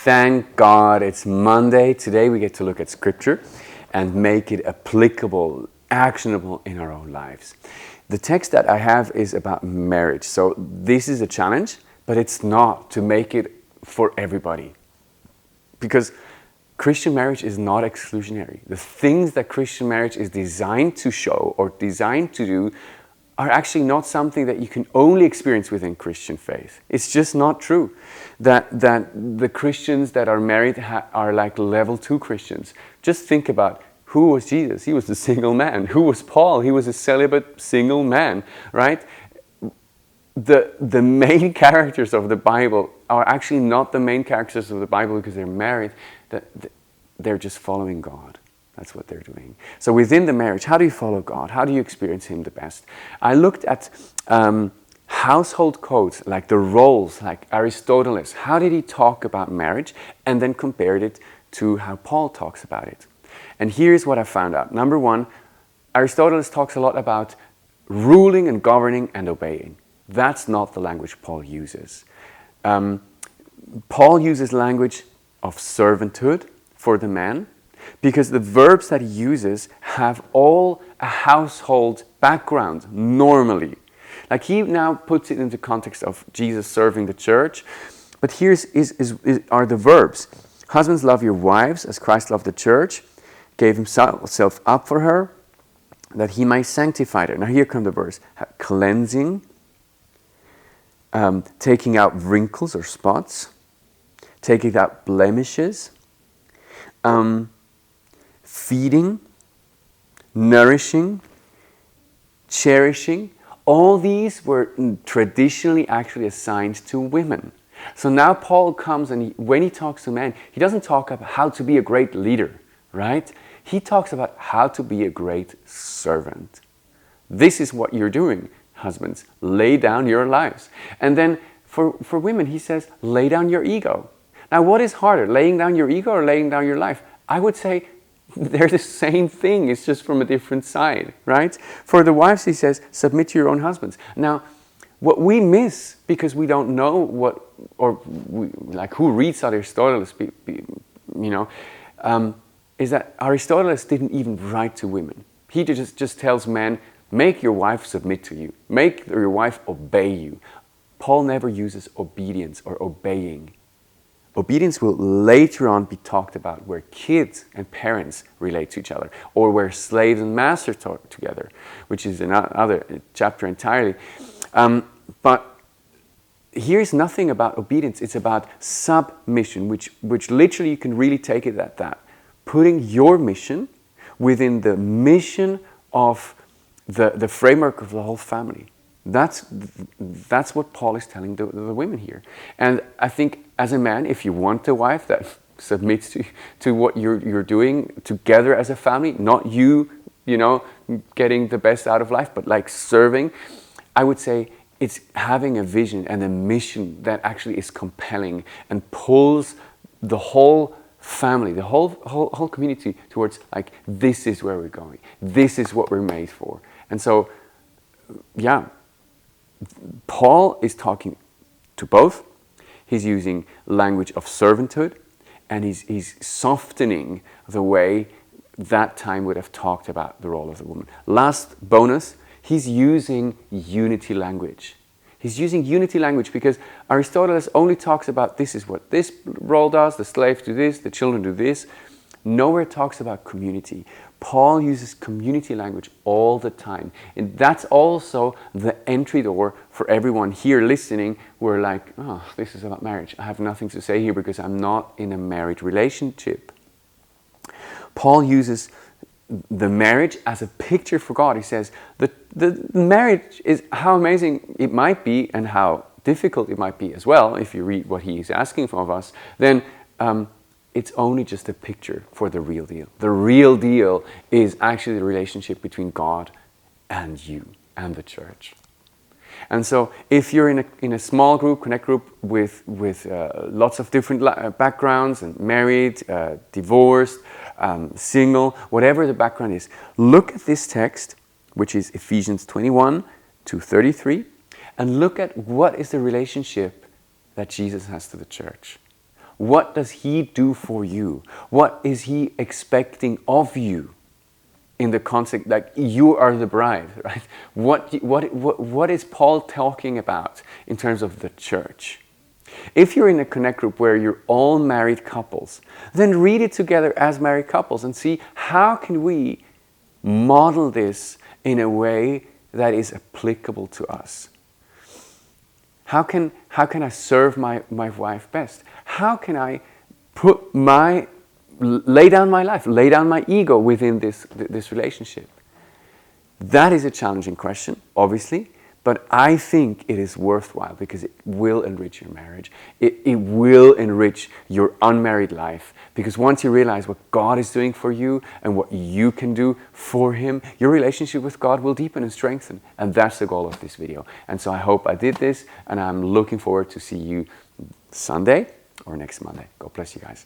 Thank God it's Monday. Today we get to look at Scripture and make it applicable, actionable in our own lives. The text that I have is about marriage. So this is a challenge, but it's not to make it for everybody. Because Christian marriage is not exclusionary. The things that Christian marriage is designed to show or designed to do are actually not something that you can only experience within Christian faith. It's just not true that the Christians that are married are like level 2 Christians. Just think about, who was Jesus? He was a single man. Who was Paul? He was a celibate single man, right? The main characters of the Bible are actually not the main characters of the Bible because they're married. They're just following God. That's what they're doing. So within the marriage, how do you follow God? How do you experience Him the best? I looked at household codes, like the roles, like Aristoteles. How did he talk about marriage? And then compared it to how Paul talks about it. And here's what I found out. Number one, Aristoteles talks a lot about ruling and governing and obeying. That's not the language Paul uses. Paul uses language of servanthood for the man, because the verbs that he uses have all a household background normally. Like he now puts it into context of Jesus serving the church, but here's are the verbs. Husbands, love your wives as Christ loved the church, gave himself up for her, that he might sanctify her. Now here come the verbs. Cleansing, taking out wrinkles or spots, taking out blemishes, feeding, nourishing, cherishing. All these were traditionally actually assigned to women. So now Paul comes and when he talks to men, he doesn't talk about how to be a great leader, right? He talks about how to be a great servant. This is what you're doing, husbands. Lay down your lives. And then for women, he says, lay down your ego. Now, what is harder, laying down your ego or laying down your life? I would say they're the same thing. It's just from a different side, right? For the wives, he says, submit to your own husbands. Now, what we miss because we don't know who reads Aristoteles, is that Aristoteles didn't even write to women. He just tells men, make your wife submit to you. Make your wife obey you. Paul never uses obedience or obeying. Obedience will later on be talked about where kids and parents relate to each other, or where slaves and masters talk together, which is another chapter entirely. But here's nothing about obedience. It's about submission, which literally you can really take it at that. Putting your mission within the mission of the framework of the whole family. That's what Paul is telling the women here. And I think as a man, if you want a wife that submits to what you're doing together as a family, not you getting the best out of life, but like serving, I would say it's having a vision and a mission that actually is compelling and pulls the whole family, the whole community towards like, this is where we're going. This is what we're made for. And so, yeah, Paul is talking to both. He's using language of servanthood, and he's softening the way that time would have talked about the role of the woman. Last bonus, he's using unity language. He's using unity language because Aristoteles only talks about this is what this role does, the slaves do this, the children do this. Nowhere talks about community. Paul uses community language all the time. And that's also the entry door for everyone here listening who are like, oh, this is about marriage. I have nothing to say here because I'm not in a married relationship. Paul uses the marriage as a picture for God. He says the marriage is how amazing it might be and how difficult it might be as well. If you read what he is asking of us, then it's only just a picture for the real deal. The real deal is actually the relationship between God and you and the church. And so if you're in a small group, connect group with lots of different backgrounds, and married, divorced, single, whatever the background is, look at this text, which is Ephesians 21:33, and look at what is the relationship that Jesus has to the church. What does He do for you? What is He expecting of you? In the context, like you are the bride, right? What is Paul talking about in terms of the church? If you're in a connect group where you're all married couples, then read it together as married couples and see how can we model this in a way that is applicable to us. How can I serve my wife best? How can I lay down my life, lay down my ego within this relationship? That is a challenging question, obviously, but I think it is worthwhile because it will enrich your marriage. It will enrich your unmarried life, because once you realize what God is doing for you and what you can do for Him, your relationship with God will deepen and strengthen. And that's the goal of this video. And so I hope I did this, and I'm looking forward to see you Sunday or next Monday. God bless you guys.